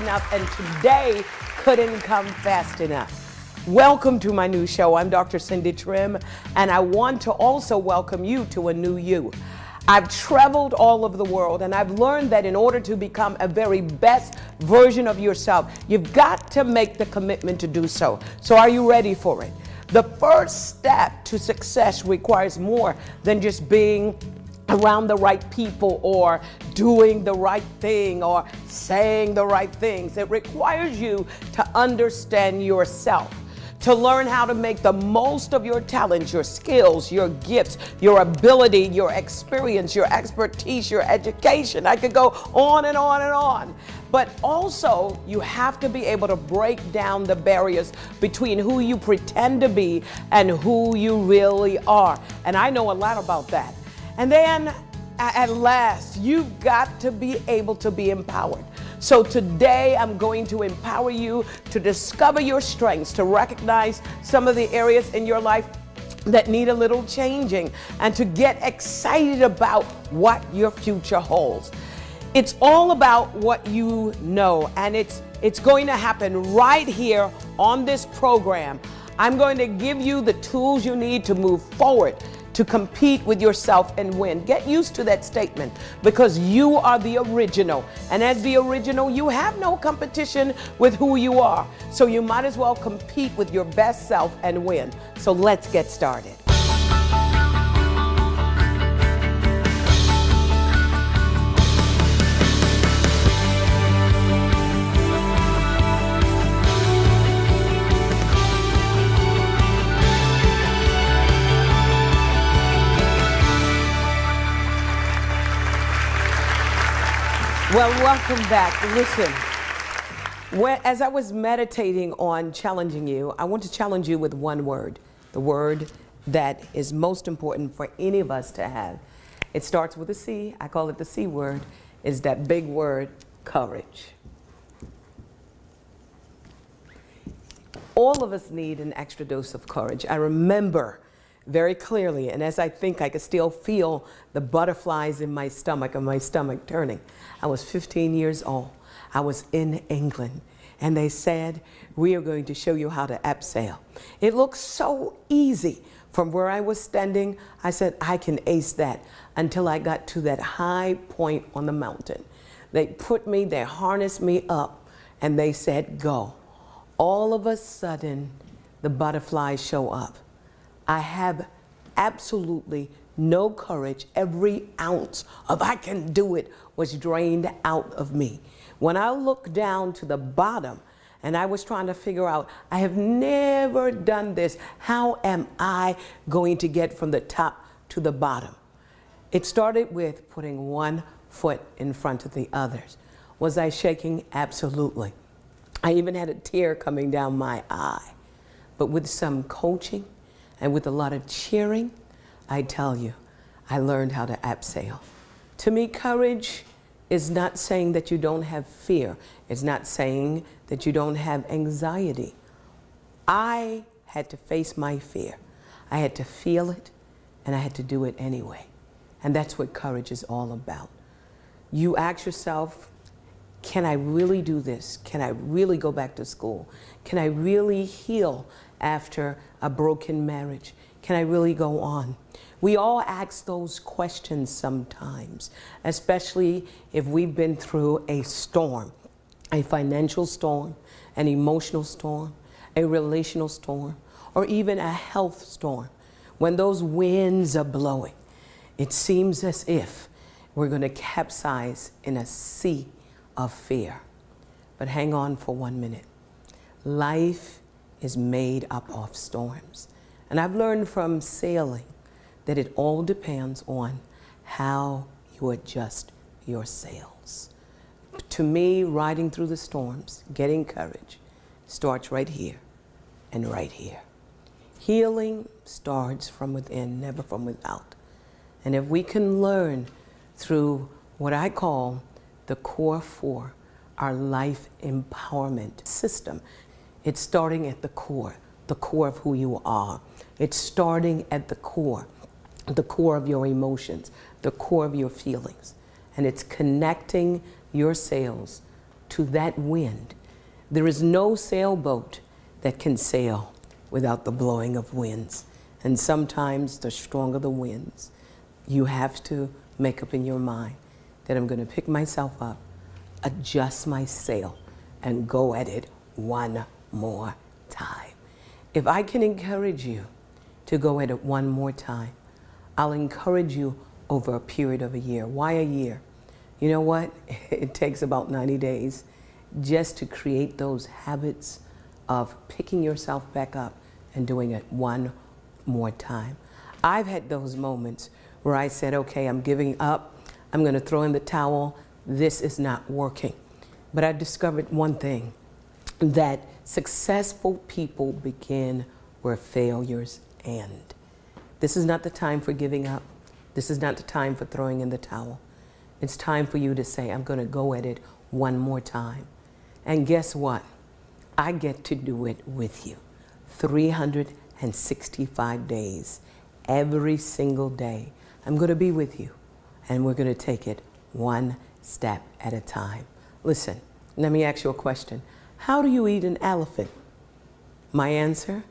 enough, and today couldn't come fast enough. Welcome to my new show. I'm Dr. Cindy Trimm, and I want to also welcome you to a new you. I've traveled all over the world, and I've learned that in order to become a very best version of yourself, you've got to make the commitment to do so. So are you ready for it? The first step to success requires more than just being around the right people or doing the right thing or saying the right things. It requires you to understand yourself, to learn how to make the most of your talents, your skills, your gifts, your ability, your experience, your expertise, your education. I could go on and on and on. But also, you have to be able to break down the barriers between who you pretend to be and who you really are. And I know a lot about that. And then, at last, you've got to be able to be empowered. So today I'm going to empower you to discover your strengths, to recognize some of the areas in your life that need a little changing, and to get excited about what your future holds. It's all about what you know, and it's going to happen right here on this program. I'm going to give you the tools you need to move forward, to compete with yourself and win. Get used to that statement, because you are the original. And as the original, you have no competition with who you are. So you might as well compete with your best self and win. So let's get started. Well, welcome back. Listen, as I was meditating on challenging you, I want to challenge you with one word, the word that is most important for any of us to have. It starts with a C. I call it the C word. Is that big word, courage. All of us need an extra dose of courage. I remember very clearly, and as I think I could still feel the butterflies in my stomach and my stomach turning. I was 15 years old. I was in England, and they said, we are going to show you how to abseil. It looked so easy. From where I was standing, I said, I can ace that, until I got to that high point on the mountain. They harnessed me up, and they said, go. All of a sudden, the butterflies show up. I have absolutely no courage. Every ounce of I can do it was drained out of me. When I looked down to the bottom and I was trying to figure out, I have never done this. How am I going to get from the top to the bottom? It started with putting one foot in front of the others. Was I shaking? Absolutely. I even had a tear coming down my eye. But with some coaching, and with a lot of cheering, I tell you, I learned how to abseil. To me, courage is not saying that you don't have fear. It's not saying that you don't have anxiety. I had to face my fear. I had to feel it, and I had to do it anyway. And that's what courage is all about. You ask yourself, can I really do this? Can I really go back to school? Can I really heal after a broken marriage? Can I really go on? We all ask those questions sometimes, especially if we've been through a storm, a financial storm, an emotional storm, a relational storm, or even a health storm. When those winds are blowing, it seems as if we're going to capsize in a sea of fear. But hang on for 1 minute. Life is made up of storms. And I've learned from sailing that it all depends on how you adjust your sails. To me, riding through the storms, getting courage, starts right here and right here. Healing starts from within, never from without. And if we can learn through what I call the core four, our life empowerment system, it's starting at the core of who you are. It's starting at the core of your emotions, the core of your feelings. And it's connecting your sails to that wind. There is no sailboat that can sail without the blowing of winds. And sometimes the stronger the winds, you have to make up in your mind that I'm going to pick myself up, adjust my sail, and go at it one more time. If I can encourage you to go at it one more time, I'll encourage you over a period of a year. Why a year? You know what? It takes about 90 days just to create those habits of picking yourself back up and doing it one more time. I've had those moments where I said, okay, I'm giving up. I'm going to throw in the towel. This is not working. But I discovered one thing, that successful people begin where failures end. This is not the time for giving up. This is not the time for throwing in the towel. It's time for you to say, I'm going to go at it one more time. And guess what? I get to do it with you. 365 days, every single day. I'm going to be with you, and we're going to take it one step at a time. Listen, let me ask you a question. How do you eat an elephant? My answer,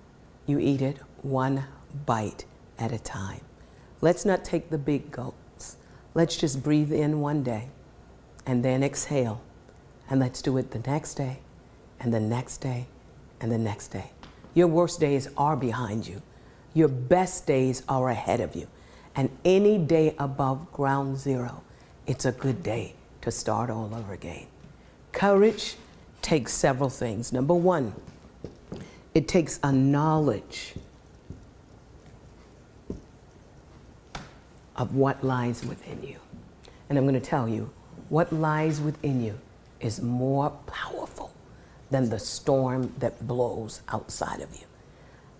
you eat it one bite at a time. Let's not take the big gulps. Let's just breathe in one day and then exhale. And let's do it the next day and the next day and the next day. Your worst days are behind you. Your best days are ahead of you. And any day above ground zero, it's a good day to start all over again. Courage takes several things. Number one, it takes a knowledge of what lies within you. And I'm going to tell you, what lies within you is more powerful than the storm that blows outside of you.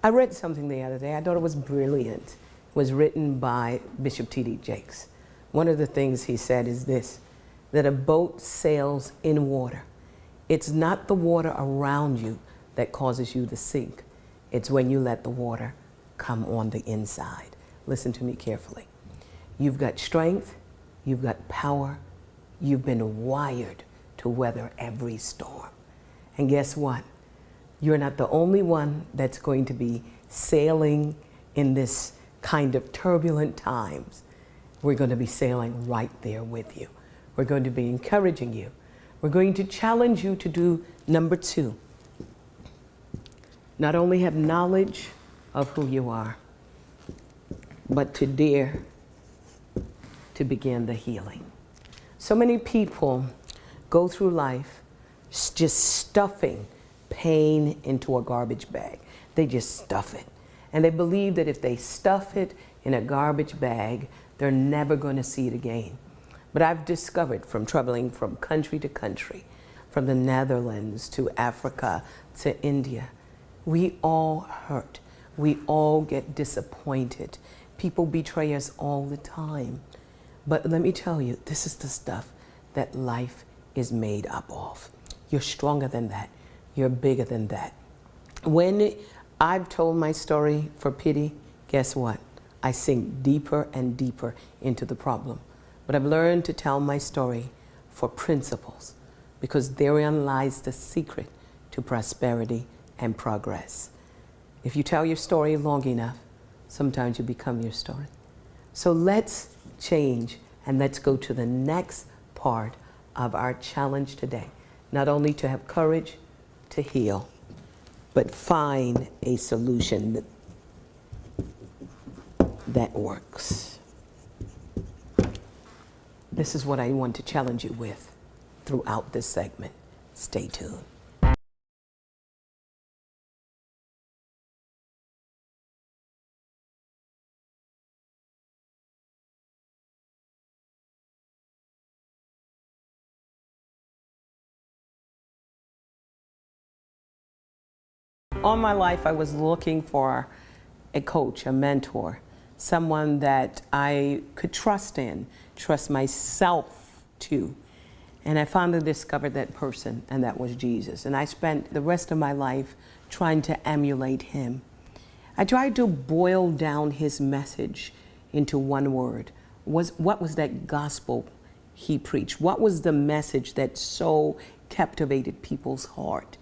I read something the other day. I thought it was brilliant. It was written by Bishop T.D. Jakes. One of the things he said is this, that a boat sails in water. It's not the water around you that causes you to sink. It's when you let the water come on the inside. Listen to me carefully. You've got strength, you've got power, you've been wired to weather every storm. And guess what? You're not the only one that's going to be sailing in this kind of turbulent times. We're going to be sailing right there with you. We're going to be encouraging you. We're going to challenge you to do number two. Not only have knowledge of who you are, but to dare to begin the healing. So many people go through life just stuffing pain into a garbage bag. They just stuff it. And they believe that if they stuff it in a garbage bag, they're never going to see it again. But I've discovered from traveling from country to country, from the Netherlands to Africa to India, we all hurt. We all get disappointed. People betray us all the time. But let me tell you, this is the stuff that life is made up of. You're stronger than that. You're bigger than that. When I've told my story for pity, guess what? I sink deeper and deeper into the problem. But I've learned to tell my story for principles, because therein lies the secret to prosperity and progress. If you tell your story long enough, sometimes you become your story. So let's change and let's go to the next part of our challenge today. Not only to have courage to heal, but find a solution that works. This is what I want to challenge you with throughout this segment. Stay tuned. All my life, I was looking for a coach, a mentor, someone that I could trust in, trust myself to. And I finally discovered that person, and that was Jesus. And I spent the rest of my life trying to emulate him. I tried to boil down his message into one word. What was that gospel he preached? What was the message that so captivated people's heart,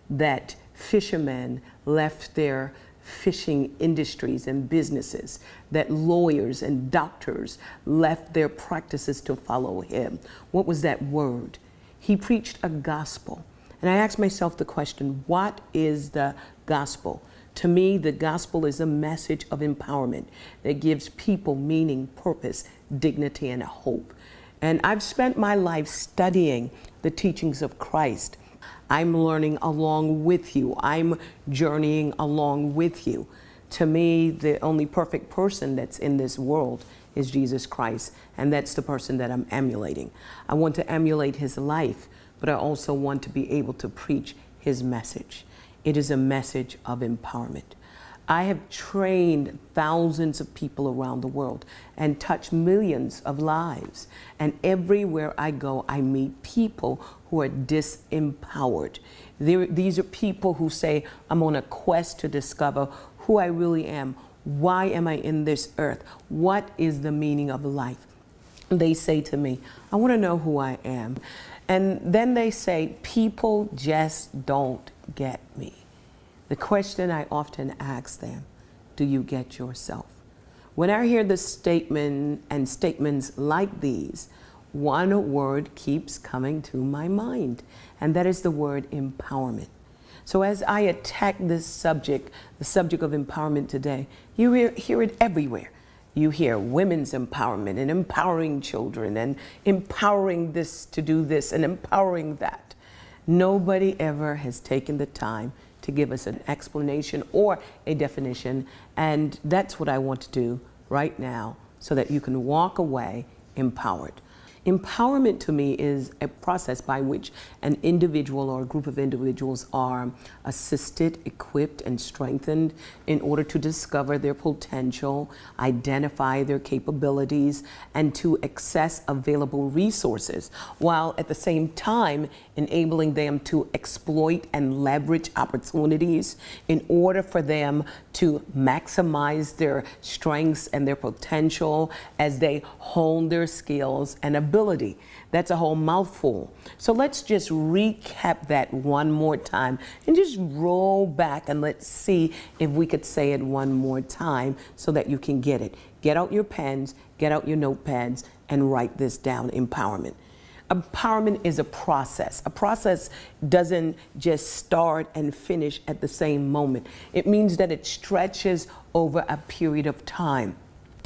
that fishermen left their fishing industries and businesses, that lawyers and doctors left their practices to follow him. What was that word? He preached a gospel. And I asked myself the question, what is the gospel? To me, the gospel is a message of empowerment that gives people meaning, purpose, dignity, and hope. And I've spent my life studying the teachings of Christ. I'm learning along with you. I'm journeying along with you. To me, the only perfect person that's in this world is Jesus Christ, and that's the person that I'm emulating. I want to emulate his life, but I also want to be able to preach his message. It is a message of empowerment. I have trained thousands of people around the world and touched millions of lives. And everywhere I go, I meet people who are disempowered. These are people who say, I'm on a quest to discover who I really am. Why am I in this earth? What is the meaning of life? They say to me, I want to know who I am. And then they say, people just don't get me. The question I often ask them, do you get yourself? When I hear the statement and statements like these, one word keeps coming to my mind, and that is the word empowerment. So as I attack this subject, the subject of empowerment today, you hear it everywhere. You hear women's empowerment and empowering children and empowering this to do this and empowering that. Nobody ever has taken the time to give us an explanation or a definition, and that's what I want to do right now so that you can walk away empowered. Empowerment to me is a process by which an individual or a group of individuals are assisted, equipped, and strengthened in order to discover their potential, identify their capabilities, and to access available resources, while at the same time enabling them to exploit and leverage opportunities in order for them to maximize their strengths and their potential as they hone their skills and abilities. That's a whole mouthful. So let's just recap that one more time and just roll back and let's see if we could say it one more time so that you can get it. Get out your pens, get out your notepads, and write this down, empowerment. Empowerment is a process. A process doesn't just start and finish at the same moment. It means that it stretches over a period of time.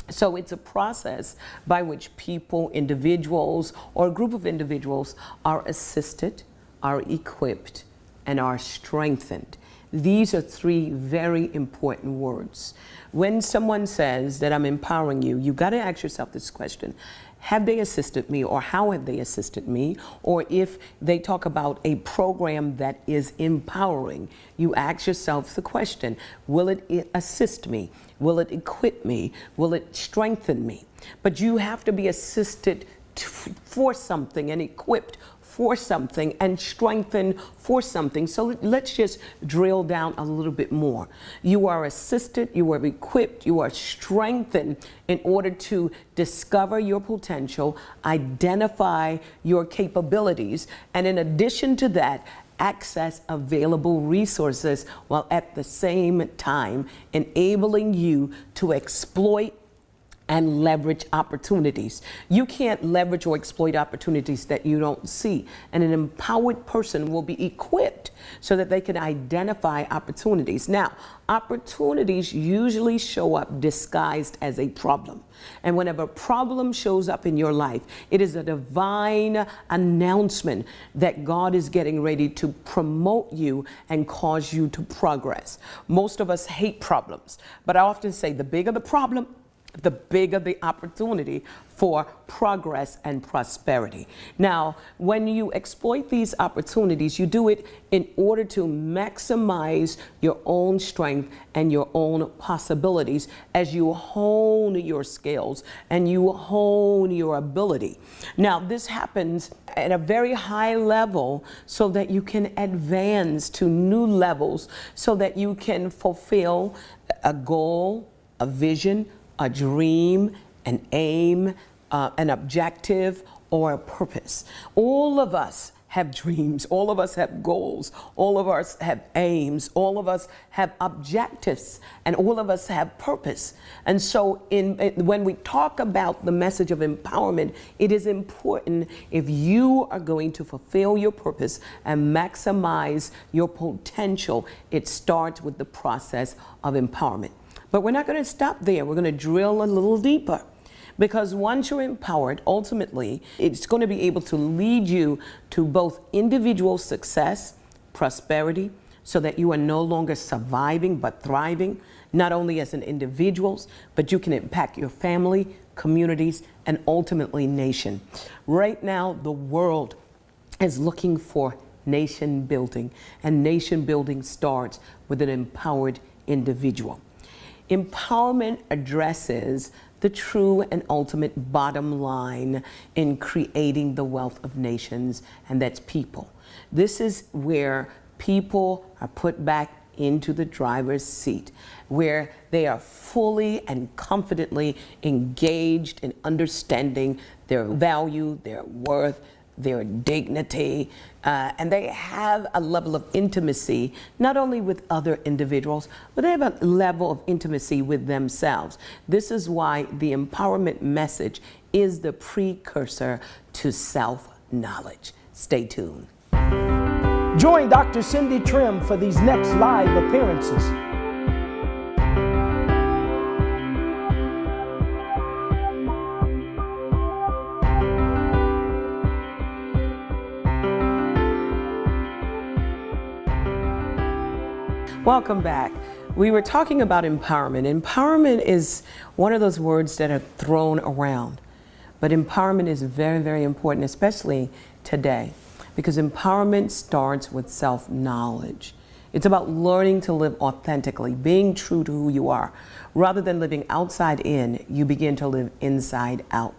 So it's a process by which people, individuals, or a group of individuals are assisted, are equipped, and are strengthened. These are three very important words. When someone says that I'm empowering you, you've got to ask yourself this question. Have they assisted me, or how have they assisted me? Or if they talk about a program that is empowering, you ask yourself the question, will it assist me? Will it equip me? Will it strengthen me? But you have to be assisted for something and equipped for something and strengthened for something. So let's just drill down a little bit more. You are assisted, you are equipped, you are strengthened in order to discover your potential, identify your capabilities, and in addition to that, access available resources while at the same time enabling you to exploit and leverage opportunities. You can't leverage or exploit opportunities that you don't see. And an empowered person will be equipped so that they can identify opportunities. Now, opportunities usually show up disguised as a problem. And whenever a problem shows up in your life, it is a divine announcement that God is getting ready to promote you and cause you to progress. Most of us hate problems, but I often say the bigger the problem, the bigger the opportunity for progress and prosperity. Now, when you exploit these opportunities, you do it in order to maximize your own strength and your own possibilities as you hone your skills and you hone your ability. Now, this happens at a very high level so that you can advance to new levels, so that you can fulfill a goal, a vision, a dream, an aim, an objective, or a purpose. All of us have dreams, all of us have goals, all of us have aims, all of us have objectives, and all of us have purpose. And so when we talk about the message of empowerment, it is important, if you are going to fulfill your purpose and maximize your potential, it starts with the process of empowerment. But we're not going to stop there. We're going to drill a little deeper. Because once you're empowered, ultimately, it's going to be able to lead you to both individual success, prosperity, so that you are no longer surviving but thriving, not only as an individual, but you can impact your family, communities, and ultimately nation. Right now, the world is looking for nation building, and nation building starts with an empowered individual. Empowerment addresses the true and ultimate bottom line in creating the wealth of nations, and that's people. This is where people are put back into the driver's seat, where they are fully and confidently engaged in understanding their value, their worth, their dignity, and they have a level of intimacy, not only with other individuals, but they have a level of intimacy with themselves. This is why the empowerment message is the precursor to self-knowledge. Stay tuned. Join Dr. Cindy Trimm for these next live appearances. Welcome back. We were talking about empowerment. Empowerment is one of those words that are thrown around, but empowerment is very, very important, especially today, because empowerment starts with self-knowledge. It's about learning to live authentically, being true to who you are. Rather than living outside in, you begin to live inside out.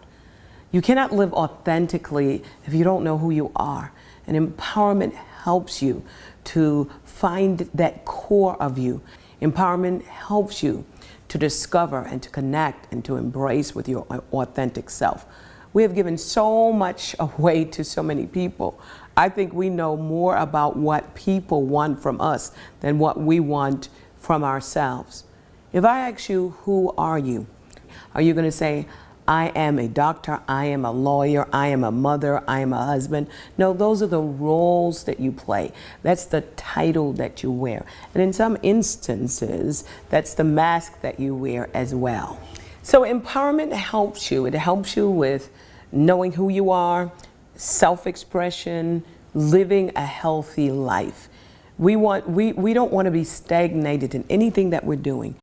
You cannot live authentically if you don't know who you are. And empowerment helps you to find that core of you. Empowerment helps you to discover and to connect and to embrace with your authentic self. We have given so much away to so many people. I think we know more about what people want from us than what we want from ourselves. If I ask you, who are you? Are you going to say, I am a doctor, I am a lawyer, I am a mother, I am a husband? No, those are the roles that you play. That's the title that you wear. And in some instances, that's the mask that you wear as well. So empowerment helps you. It helps you with knowing who you are, self-expression, living a healthy life. We don't want to be stagnated in anything that we're doing.